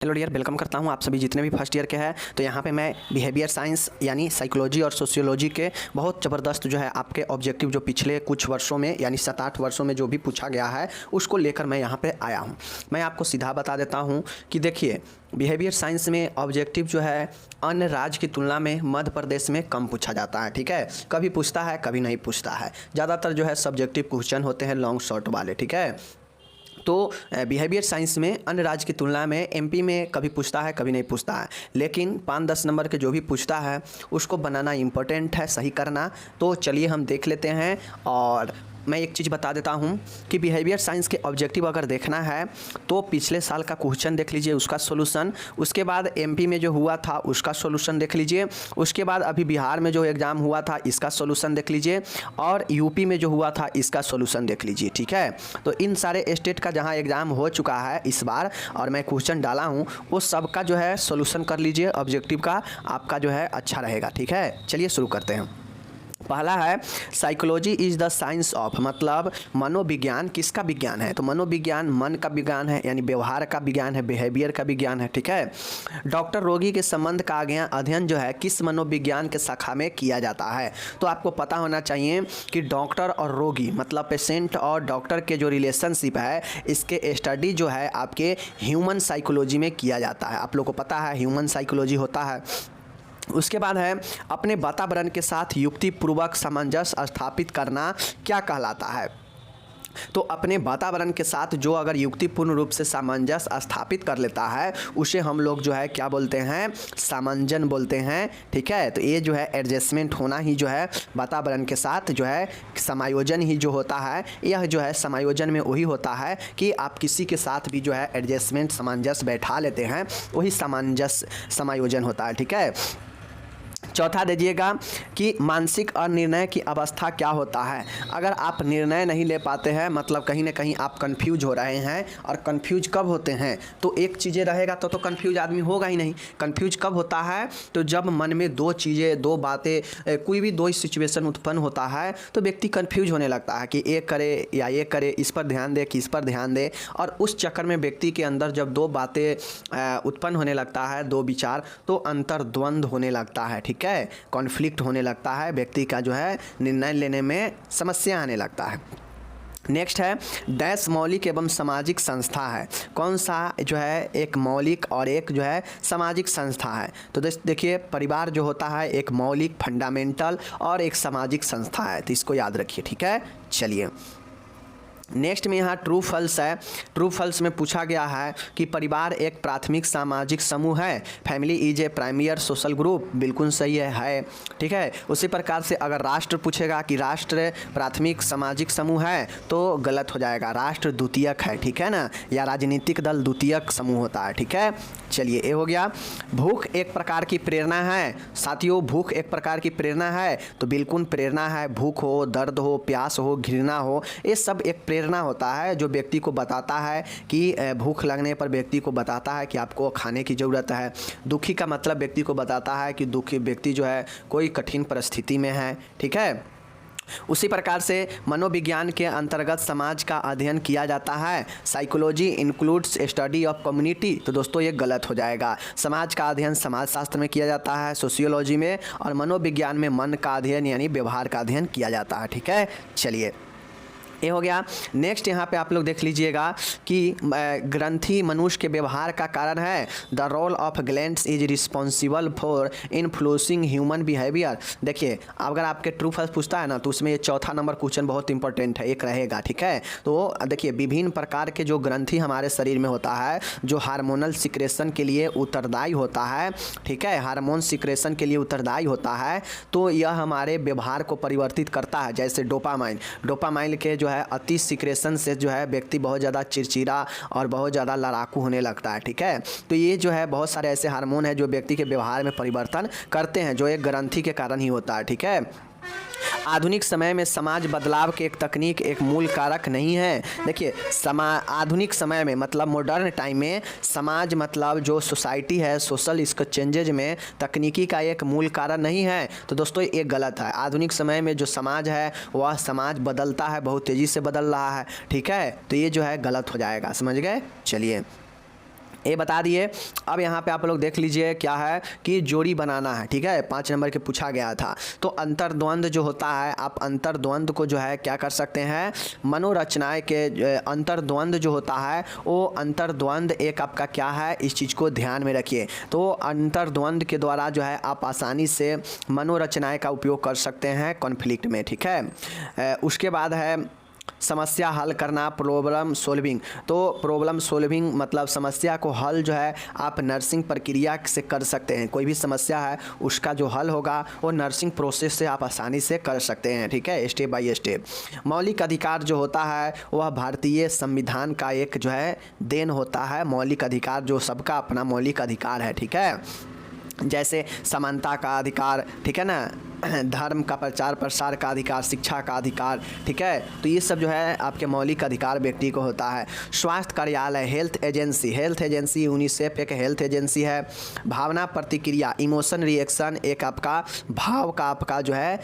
Hello dear, welcome करता हूं आप सभी जितने भी फर्स्ट ईयर के हैं। तो यहाँ पे मैं बिहेवियर साइंस यानी साइकोलॉजी और सोशियोलॉजी के बहुत ज़बरदस्त जो है आपके ऑब्जेक्टिव जो पिछले कुछ वर्षों में यानी 7-8 वर्षों में जो भी पूछा गया है उसको लेकर मैं यहाँ पे आया हूँ। मैं आपको सीधा बता देता हूँ कि देखिए, बिहेवियर साइंस में ऑब्जेक्टिव जो है अन्य राज्य की तुलना में मध्य प्रदेश में कम पूछा जाता है। ठीक है, कभी पूछता है कभी नहीं पूछता है। ज़्यादातर जो है सब्जेक्टिव क्वेश्चन होते हैं लॉन्ग शॉर्ट वाले। ठीक है, तो बिहेवियर साइंस में अन्य राज्य की तुलना में एमपी में कभी पूछता है कभी नहीं पूछता है, लेकिन 5-10 नंबर के जो भी पूछता है उसको बनाना इम्पोर्टेंट है, सही करना। तो चलिए हम देख लेते हैं। और मैं एक चीज़ बता देता हूं कि बिहेवियर साइंस के ऑब्जेक्टिव अगर देखना है तो पिछले साल का क्वेश्चन देख लीजिए, उसका सॉल्यूशन, उसके बाद एमपी में जो हुआ था उसका सॉल्यूशन देख लीजिए, उसके बाद अभी बिहार में जो एग्ज़ाम हुआ था इसका सॉल्यूशन देख लीजिए, और यूपी में जो हुआ था इसका सॉल्यूशन देख लीजिए। ठीक है, तो इन सारे स्टेट का जहां एग्ज़ाम हो चुका है इस बार और मैं क्वेश्चन डाला हूं वो सबका जो है सॉल्यूशन कर लीजिए, ऑब्जेक्टिव का आपका जो है अच्छा रहेगा। ठीक है, चलिए शुरू करते हैं। पहला है psychology is the science of, मतलब मनोविज्ञान किसका विज्ञान है? तो मनोविज्ञान मन का विज्ञान है, यानी व्यवहार का विज्ञान है, बिहेवियर का विज्ञान है। ठीक है, डॉक्टर रोगी के संबंध का अध्ययन जो है किस मनोविज्ञान के शाखा में किया जाता है? तो आपको पता होना चाहिए कि डॉक्टर और रोगी मतलब पेशेंट और डॉक्टर के जो रिलेशनशिप है इसके स्टडी जो है आपके ह्यूमन साइकोलॉजी में किया जाता है। आप लोग को पता है ह्यूमन साइकोलॉजी होता है। उसके बाद है अपने वातावरण के साथ युक्तिपूर्वक सामंजस्य स्थापित करना क्या कहलाता है? तो अपने वातावरण के साथ जो अगर युक्तिपूर्ण रूप से सामंजस्य स्थापित कर लेता है उसे हम लोग जो है क्या बोलते हैं? सामंजन बोलते हैं। ठीक है, तो ये जो है एडजस्टमेंट होना ही जो है वातावरण के साथ जो है समायोजन ही जो होता है, यह जो है समायोजन में वही होता है कि आप किसी के साथ भी जो है एडजस्टमेंट सामंजस्य बैठा लेते हैं, वही सामंजस्य समायोजन होता है। ठीक है, चौथा दीजिएगा कि मानसिक अनिर्णय की अवस्था क्या होता है? अगर आप निर्णय नहीं ले पाते हैं मतलब कहीं ना कहीं आप कंफ्यूज हो रहे हैं, और कंफ्यूज कब होते हैं? तो एक चीज़ें रहेगा तो कंफ्यूज आदमी होगा ही नहीं। कंफ्यूज कब होता है? तो जब मन में दो चीज़ें, दो बातें, कोई भी दो सिचुएशन उत्पन्न होता है तो व्यक्ति कंफ्यूज होने लगता है कि ये करे या ये करे, इस पर ध्यान दे कि इस पर ध्यान दे। और उस चक्कर में व्यक्ति के अंदर जब दो बातें उत्पन्न होने लगता है, दो विचार, तो अंतर्द्वंद होने लगता है। ठीक है, कॉन्फ्लिक्ट होने लगता है, व्यक्ति का जो है निर्णय लेने में समस्या आने लगता है। नेक्स्ट है डैश मौलिक एवं सामाजिक संस्था है। कौन सा जो है एक मौलिक और एक जो है सामाजिक संस्था है? तो देखिए, परिवार जो होता है एक मौलिक फंडामेंटल और एक सामाजिक संस्था है, तो इसको याद रखिए। ठीक है, चलिए नेक्स्ट में यहाँ ट्रू फॉल्स है। ट्रू फॉल्स में पूछा गया है कि परिवार एक प्राथमिक सामाजिक समूह है। Family is a primary social group, बिल्कुल सही है। ठीक है, उसी प्रकार से अगर राष्ट्र पूछेगा कि राष्ट्र प्राथमिक सामाजिक समूह है तो गलत हो जाएगा, राष्ट्र द्वितीयक है। ठीक है ना, या राजनीतिक दल द्वितीयक समूह होता है। ठीक है, चलिए ये हो गया। भूख एक प्रकार की प्रेरणा है। साथियों, भूख एक प्रकार की प्रेरणा है, तो बिल्कुल प्रेरणा है। भूख हो, दर्द हो, प्यास हो, घृणा हो, ये सब एक प्रेरणा होता है जो व्यक्ति को बताता है कि भूख लगने पर व्यक्ति को बताता है कि आपको खाने की ज़रूरत है। दुखी का मतलब व्यक्ति को बताता है कि दुखी व्यक्ति जो है कोई कठिन परिस्थिति में है। ठीक है, उसी प्रकार से मनोविज्ञान के अंतर्गत समाज का अध्ययन किया जाता है। Psychology includes study of community, तो दोस्तों ये गलत हो जाएगा। समाज का अध्ययन समाजशास्त्र में किया जाता है, सोशियोलॉजी में, और मनोविज्ञान में मन का अध्ययन यानी व्यवहार का अध्ययन किया जाता है। ठीक है, चलिए ये हो गया। नेक्स्ट यहाँ पे आप लोग देख लीजिएगा कि ग्रंथि मनुष्य के व्यवहार का कारण है। The role of glands is responsible for influencing human behaviour. देखिए, अगर आपके ट्रू फॉल्स पूछता है ना तो उसमें ये चौथा नंबर क्वेश्चन बहुत इंपॉर्टेंट है, एक रहेगा। ठीक है, तो देखिए विभिन्न प्रकार के जो ग्रंथि हमारे शरीर में होता है जो हार्मोनल सिक्रेशन के लिए उत्तरदायी होता है। ठीक है, हार्मोन सिक्रेशन के लिए उत्तरदायी होता है, तो यह हमारे व्यवहार को परिवर्तित करता है। जैसे डोपामाइन के जो है अति सिक्रेशन से जो है व्यक्ति बहुत ज़्यादा चिड़चिड़ा और बहुत ज़्यादा लड़ाकू होने लगता है। ठीक है, तो ये जो है बहुत सारे ऐसे हार्मोन है जो व्यक्ति के व्यवहार में परिवर्तन करते हैं, जो एक ग्रंथि के कारण ही होता है। ठीक है, आधुनिक समय में समाज बदलाव के एक तकनीक एक मूल कारक नहीं है। देखिए, आधुनिक समय में मतलब मॉडर्न टाइम में समाज मतलब जो सोसाइटी है, सोशल इसका चेंजेज में तकनीकी का एक मूल कारण नहीं है। तो दोस्तों ये गलत है। आधुनिक समय में जो समाज है वह समाज बदलता है, बहुत तेज़ी से बदल रहा है। ठीक है, तो ये जो है गलत हो जाएगा, समझ गए। चलिए ये बता दिए। अब यहाँ पे आप लोग देख लीजिए क्या है कि जोड़ी बनाना है, ठीक है, 5 नंबर के पूछा गया था। तो अंतर्द्वंद जो होता है, आप अंतर्द्वंद को जो है क्या कर सकते हैं, मनोरचनाएं के अंतर्द्वंद जो होता है वो अंतर्द्वंद एक आपका क्या है, इस चीज़ को ध्यान में रखिए। तो अंतर्द्वंद के द्वारा जो है आप आसानी से मनोरचनाएं का उपयोग कर सकते हैं कॉन्फ्लिक्ट में, ठीक है। उसके बाद है समस्या हल करना, प्रॉब्लम सॉल्विंग। तो प्रॉब्लम सॉल्विंग मतलब समस्या को हल जो है आप नर्सिंग प्रक्रिया से कर सकते हैं। कोई भी समस्या है उसका जो हल होगा वो नर्सिंग प्रोसेस से आप आसानी से कर सकते हैं, ठीक है, स्टेप बाय स्टेप। मौलिक अधिकार जो होता है वह भारतीय संविधान का एक जो है देन होता है। मौलिक अधिकार जो सबका अपना मौलिक अधिकार है, ठीक है, जैसे समानता का अधिकार, ठीक है ना, धर्म का प्रचार प्रसार का अधिकार, शिक्षा का अधिकार, ठीक है। तो ये सब जो है आपके मौलिक अधिकार व्यक्ति को होता है। स्वास्थ्य कार्यालय, हेल्थ एजेंसी यूनिसेफ एक हेल्थ एजेंसी है। भावना प्रतिक्रिया, इमोशन रिएक्शन एक आपका भाव का आपका जो है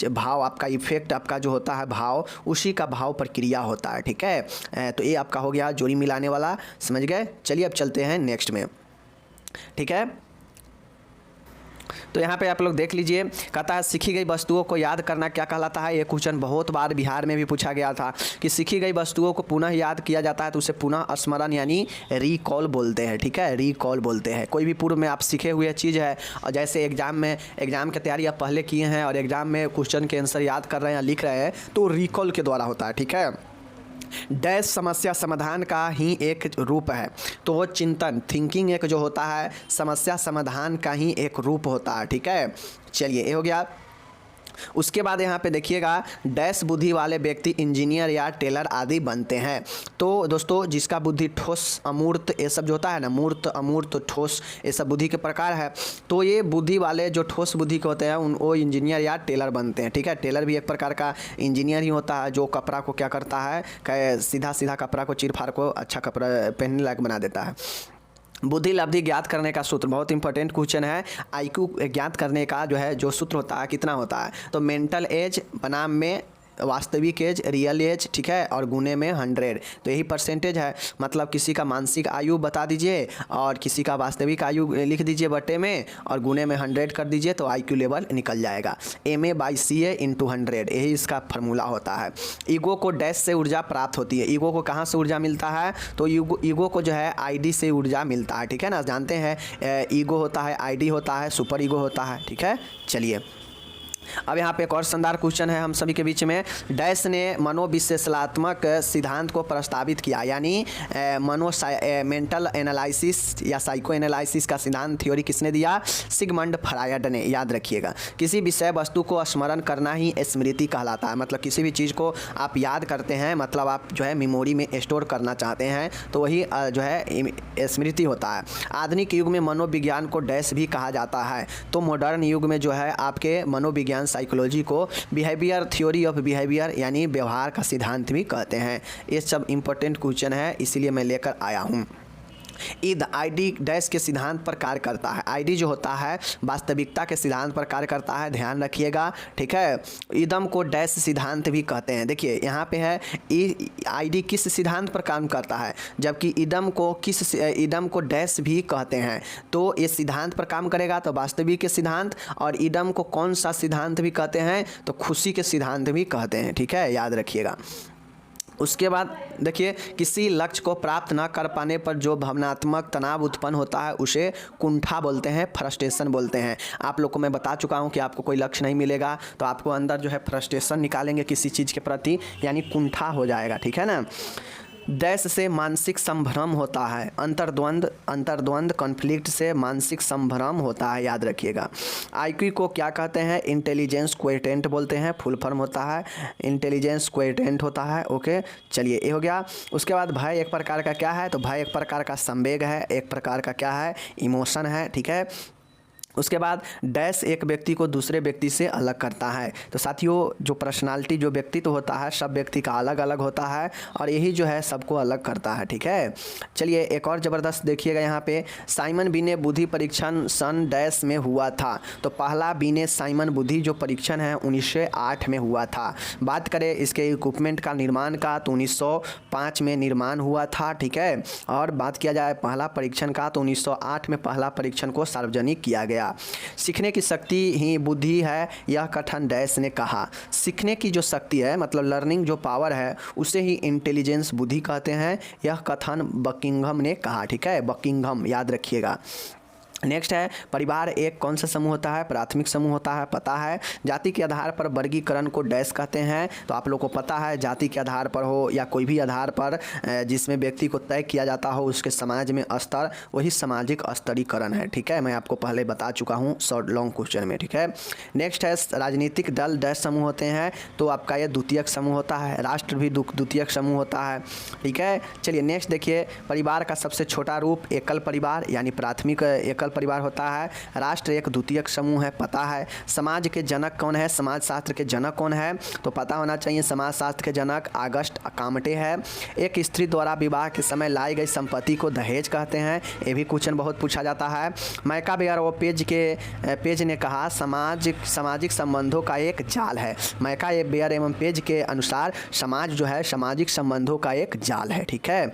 भाव आपका इफेक्ट आपका जो होता है भाव, उसी का भाव प्रक्रिया होता है, ठीक है। तो ये आपका हो गया जोड़ी मिलाने वाला, समझ गए। चलिए अब चलते हैं नेक्स्ट में, ठीक है। तो यहाँ पे आप लोग देख लीजिए, कहता है सीखी गई वस्तुओं को याद करना क्या कहलाता है। ये क्वेश्चन बहुत बार बिहार में भी पूछा गया था कि सीखी गई वस्तुओं को पुनः याद किया जाता है तो उसे पुनः स्मरण यानी रिकॉल बोलते हैं, ठीक है, रिकॉल बोलते हैं। कोई भी पूर्व में आप सीखे हुए चीज़ है और जैसे एग्जाम की तैयारी आप पहले किए हैं और एग्जाम में क्वेश्चन के आंसर याद कर रहे हैं या लिख रहे हैं तो रिकॉल के द्वारा होता है, ठीक है। डैश समस्या समाधान का ही एक रूप है। तो वो चिंतन थिंकिंग एक जो होता है समस्या समाधान का ही एक रूप होता है, ठीक है। चलिए ये हो गया। उसके बाद यहाँ पे देखिएगा डैश बुद्धि वाले व्यक्ति इंजीनियर या टेलर आदि बनते हैं। तो दोस्तों जिसका बुद्धि ठोस अमूर्त ये सब जो होता है ना, मूर्त अमूर्त ठोस ये सब बुद्धि के प्रकार है। तो ये बुद्धि वाले जो ठोस बुद्धि के होते हैं वो इंजीनियर या टेलर बनते हैं, ठीक है। टेलर भी एक प्रकार का इंजीनियर ही होता है जो कपड़ा को क्या करता है, सीधा सीधा कपड़ा को चीर फाड़ को अच्छा कपड़ा पहनने लायक बना देता है। बुद्धि लब्धि ज्ञात करने का सूत्र बहुत इंपॉर्टेंट क्वेश्चन है। आईक्यू ज्ञात करने का जो है जो सूत्र होता है कितना होता है, तो मेंटल एज बनाम में वास्तविक एज, रियल एज, ठीक है, और गुने में 100। तो यही परसेंटेज है। मतलब किसी का मानसिक आयु बता दीजिए और किसी का वास्तविक आयु लिख दीजिए बटे में और गुने में 100 कर दीजिए तो आईक्यू लेवल निकल जाएगा। MA/CA × 100 यही इसका फार्मूला होता है। ईगो को डैश से ऊर्जा प्राप्त होती है। ईगो को कहाँ से ऊर्जा मिलता है, तो ईगो को जो है ID से ऊर्जा मिलता है, ठीक है ना। जानते हैं ईगो होता है, ID होता है, सुपर ईगो होता है, ठीक है। चलिए अब यहाँ पे एक और शानदार क्वेश्चन है हम सभी के बीच में। डैश ने मनोविश्लेषणात्मक सिद्धांत को प्रस्तावित किया, यानी मेंटल एनालिसिस या साइको एनालिसिस का सिद्धांत थ्योरी किसने दिया, सिगमंड फ्रायड ने। याद रखिएगा किसी विषय वस्तु को स्मरण करना ही स्मृति कहलाता है। मतलब किसी भी चीज़ को आप याद करते हैं, मतलब आप जो है मेमोरी में स्टोर करना चाहते हैं तो वही जो है स्मृति होता है। आधुनिक युग में मनोविज्ञान को डैश भी कहा जाता है। तो मॉडर्न युग में जो है आपके मनोविज्ञान साइकोलॉजी को बिहेवियर थ्योरी ऑफ बिहेवियर यानी व्यवहार का सिद्धांत भी कहते हैं। ये सब इंपॉर्टेंट क्वेश्चन है इसीलिए मैं लेकर आया हूँ। ईद ID डैश के सिद्धांत पर कार्य करता है। ID जो होता है वास्तविकता के सिद्धांत पर कार्य करता है, ध्यान रखिएगा, ठीक है। इदम को डैश सिद्धांत भी कहते हैं। देखिए यहाँ पे है ID किस सिद्धांत पर काम करता है, जबकि इदम को डैश भी कहते हैं। तो ये सिद्धांत पर काम करेगा तो वास्तविक के सिद्धांत, और इदम को कौन सा सिद्धांत भी कहते हैं, तो खुशी के सिद्धांत भी कहते हैं, ठीक है, याद रखिएगा। उसके बाद देखिए किसी लक्ष्य को प्राप्त न कर पाने पर जो भावनात्मक तनाव उत्पन्न होता है उसे कुंठा बोलते हैं, फ्रस्ट्रेशन बोलते हैं। आप लोग को मैं बता चुका हूं कि आपको कोई लक्ष्य नहीं मिलेगा तो आपको अंदर जो है फ्रस्ट्रेशन निकालेंगे किसी चीज़ के प्रति, यानी कुंठा हो जाएगा, ठीक है ना। डैश से मानसिक संभ्रम होता है। अंतर्द्वंद कॉन्फ्लिक्ट से मानसिक संभ्रम होता है, याद रखिएगा। आईक्यू को क्या कहते हैं, इंटेलिजेंस क्वोटिएंट बोलते हैं, फुल फॉर्म होता है इंटेलिजेंस क्वोटिएंट होता है, ओके। चलिए ये हो गया। उसके बाद भय एक प्रकार का क्या है, तो भय एक प्रकार का संवेग है, एक प्रकार का क्या है, इमोशन है, ठीक है। उसके बाद डैश एक व्यक्ति को दूसरे व्यक्ति से अलग करता है। तो साथियों जो पर्सनालिटी जो व्यक्तित्व होता है सब व्यक्ति का अलग अलग होता है और यही जो है सबको अलग करता है। ठीक है, चलिए एक और ज़बरदस्त देखिएगा यहाँ पे, साइमन बिने बुद्धि परीक्षण सन डैश में हुआ था। तो पहला बिने साइमन बुद्धि जो परीक्षण है 1908 में हुआ था। बात करें इसके इक्विपमेंट का निर्माण का तो 1905 में निर्माण हुआ था। ठीक है, और बात किया जाए पहला परीक्षण का तो 1908 में पहला परीक्षण को सार्वजनिक किया गया। सीखने की शक्ति ही बुद्धि है, यह कथन डैश ने कहा। सीखने की जो शक्ति है मतलब लर्निंग जो पावर है उसे ही इंटेलिजेंस बुद्धि कहते हैं, यह कथन बकिंघम ने कहा। ठीक है, बकिंघम याद रखिएगा। नेक्स्ट है परिवार एक कौन सा समूह होता है, प्राथमिक समूह होता है, पता है। जाति के आधार पर वर्गीकरण को डैश कहते हैं। तो आप लोग को पता है जाति के आधार पर हो या कोई भी आधार पर जिसमें व्यक्ति को तय किया जाता हो उसके समाज में स्तर, वही सामाजिक स्तरीकरण है। ठीक है, मैं आपको पहले बता चुका हूँ शॉर्ट लॉन्ग क्वेश्चन में। ठीक है, नेक्स्ट है राजनीतिक दल डैश समूह होते हैं। तो आपका ये द्वितीयक समूह होता है। राष्ट्र भी द्वितीयक समूह होता है। ठीक है, चलिए नेक्स्ट देखिए, परिवार का सबसे छोटा रूप एकल परिवार यानी प्राथमिक एकल परिवार होता है। राष्ट्र एक द्वितीयक समूह है, पता है। समाज के जनक कौन है, समाज शास्त्र के जनक कौन है, तो पता होना चाहिए समाज शास्त्र के जनक आगस्ट कामटे है। एक स्त्री द्वारा विवाह के समय लाई गई संपत्ति को दहेज कहते हैं, ये भी क्वेश्चन बहुत पूछा जाता है। मैका बेयर वो पेज ने कहा सामाजिक संबंधों का एक जाल है। मैका बेयर एवं पेज के अनुसार समाज जो है सामाजिक संबंधों का एक जाल है। ठीक है,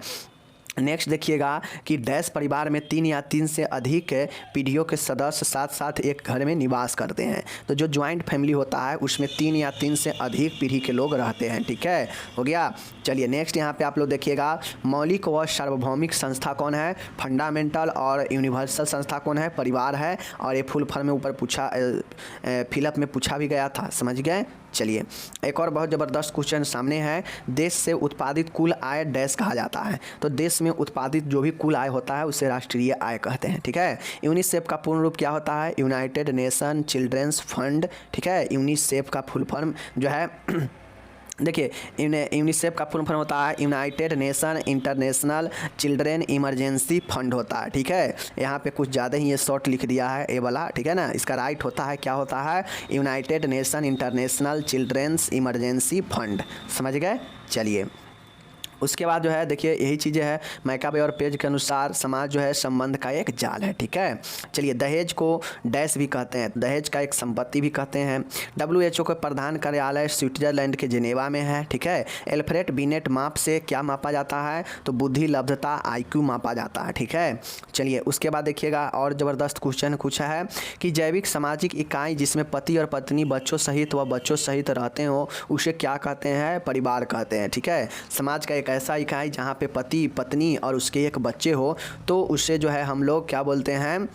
नेक्स्ट देखिएगा कि डैश परिवार में 3 या 3 से अधिक पीढ़ियों के सदस्य साथ साथ एक घर में निवास करते हैं। तो जो ज्वाइंट फैमिली होता है उसमें 3 या 3 से अधिक पीढ़ी के लोग रहते हैं। ठीक है, हो गया। चलिए नेक्स्ट यहाँ पे आप लोग देखिएगा मौलिक व सार्वभौमिक संस्था कौन है, फंडामेंटल और यूनिवर्सल संस्था कौन है, परिवार है। और ये फुल फॉर्म में ऊपर पूछा फिलअप में पूछा भी गया था, समझ गए। चलिए एक और बहुत ज़बरदस्त क्वेश्चन सामने है, देश से उत्पादित कुल आय डैश कहा जाता है। तो देश में उत्पादित जो भी कुल आय होता है उसे राष्ट्रीय आय कहते हैं। ठीक है, यूनिसेफ का पूर्ण रूप क्या होता है, यूनाइटेड नेशन चिल्ड्रंस फंड। ठीक है, यूनिसेफ का फुल फॉर्म जो है देखिए यूनिसेफ का फुल फॉर्म होता है united nation international children emergency fund होता है। ठीक है, यहाँ पे कुछ ज़्यादा ही ये शॉर्ट लिख दिया है ये वाला। ठीक है ना, इसका राइट होता है क्या होता है, united nation international children's emergency fund, समझ गए। चलिए उसके बाद जो है देखिए यही चीज़ें है मैकाबे और पेज के अनुसार समाज जो है संबंध का एक जाल है। ठीक है, चलिए दहेज को डैश भी कहते हैं, दहेज का एक संपत्ति भी कहते हैं। WHO का प्रधान कार्यालय स्विट्जरलैंड के जिनेवा में है। ठीक है, एल्फ्रेड बिनेट माप से क्या मापा जाता है, तो बुद्धि लब्धता IQ मापा जाता है। ठीक है, चलिए उसके बाद देखिएगा और ज़बरदस्त क्वेश्चन पूछा है कि जैविक सामाजिक इकाई जिसमें पति और पत्नी बच्चों सहित व बच्चों सहित रहते हो उसे क्या कहते हैं, परिवार कहते हैं। ठीक है, समाज का एक ऐसा इकाई जहाँ पे पति पत्नी और उसके एक बच्चे हो तो उसे जो है हम लोग क्या बोलते हैं,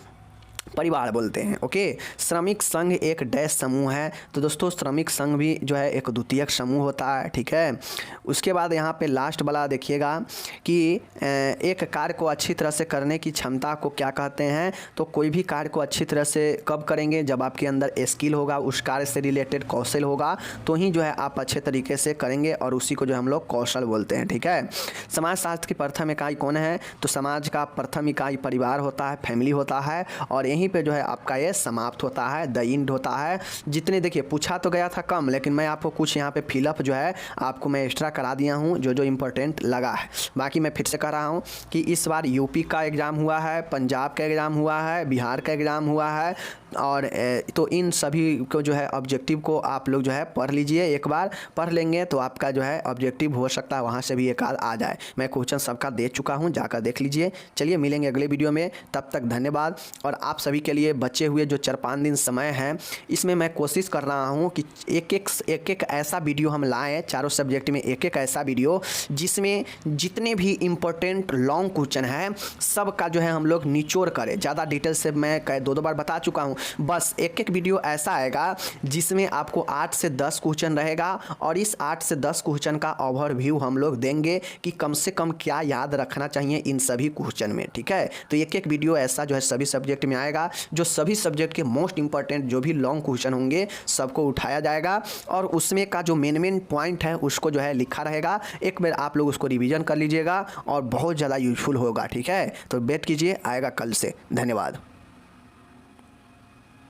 परिवार बोलते हैं। ओके, श्रमिक संघ एक डैश समूह है। तो दोस्तों श्रमिक संघ भी जो है एक द्वितीयक समूह होता है। ठीक है, उसके बाद यहाँ पे लास्ट वाला देखिएगा कि एक कार्य को अच्छी तरह से करने की क्षमता को क्या कहते हैं, तो कोई भी कार्य को अच्छी तरह से कब करेंगे, जब आपके अंदर स्किल होगा, उस कार्य से रिलेटेड कौशल होगा तो ही जो है आप अच्छे तरीके से करेंगे और उसी को जो हम लोग कौशल बोलते हैं। ठीक है, समाज शास्त्र की प्रथम इकाई कौन है, तो समाज का प्रथम इकाई परिवार होता है, फैमिली होता है। और यहीं पे जो है आपका ये समाप्त होता है, द एंड होता है। जितने देखिए पूछा तो गया था कम, लेकिन मैं आपको कुछ यहाँ पे फिलअप जो है आपको मैं एक्स्ट्रा करा दिया हूँ जो जो इम्पोर्टेंट लगा है। बाकी मैं फिर से कह रहा हूँ कि इस बार यूपी का एग्ज़ाम हुआ है, पंजाब का एग्ज़ाम हुआ है, बिहार का एग्ज़ाम हुआ है और तो इन सभी को जो है ऑब्जेक्टिव को आप लोग जो है पढ़ लीजिए। एक बार पढ़ लेंगे तो आपका जो है ऑब्जेक्टिव हो सकता है वहाँ से भी एक आध आ जाए। मैं क्वेश्चन सबका दे चुका हूँ, जाकर देख लीजिए। चलिए मिलेंगे अगले वीडियो में, तब तक धन्यवाद। और आप सभी के लिए बचे हुए जो 4-5 दिन समय है इसमें मैं कोशिश कर रहा हूँ कि एक ऐसा वीडियो हम लाएँ, चारों सब्जेक्ट में एक ऐसा वीडियो जिसमें जितने भी इम्पोर्टेंट लॉन्ग क्वेश्चन है सब का जो है हम लोग निचोड़ करें। ज़्यादा डिटेल से मैं 2 बार बता चुका हूँ, बस एक वीडियो ऐसा आएगा जिसमें आपको 8 से 10 क्वेश्चन रहेगा और इस 8 से 10 क्वेश्चन का ओवरव्यू हम लोग देंगे कि कम से कम क्या याद रखना चाहिए इन सभी क्वेश्चन में। ठीक है, तो एक वीडियो ऐसा जो है सभी सब्जेक्ट में आएगा, जो सभी सब्जेक्ट के मोस्ट इंपॉर्टेंट जो भी लॉन्ग क्वेश्चन होंगे सबको उठाया जाएगा और उसमें का जो मेन पॉइंट है उसको जो है लिखा रहेगा। एक बार आप लोग उसको रिवीजन कर लीजिएगा और बहुत ज़्यादा यूजफुल होगा। ठीक है, तो वेट कीजिए, आएगा कल से। धन्यवाद।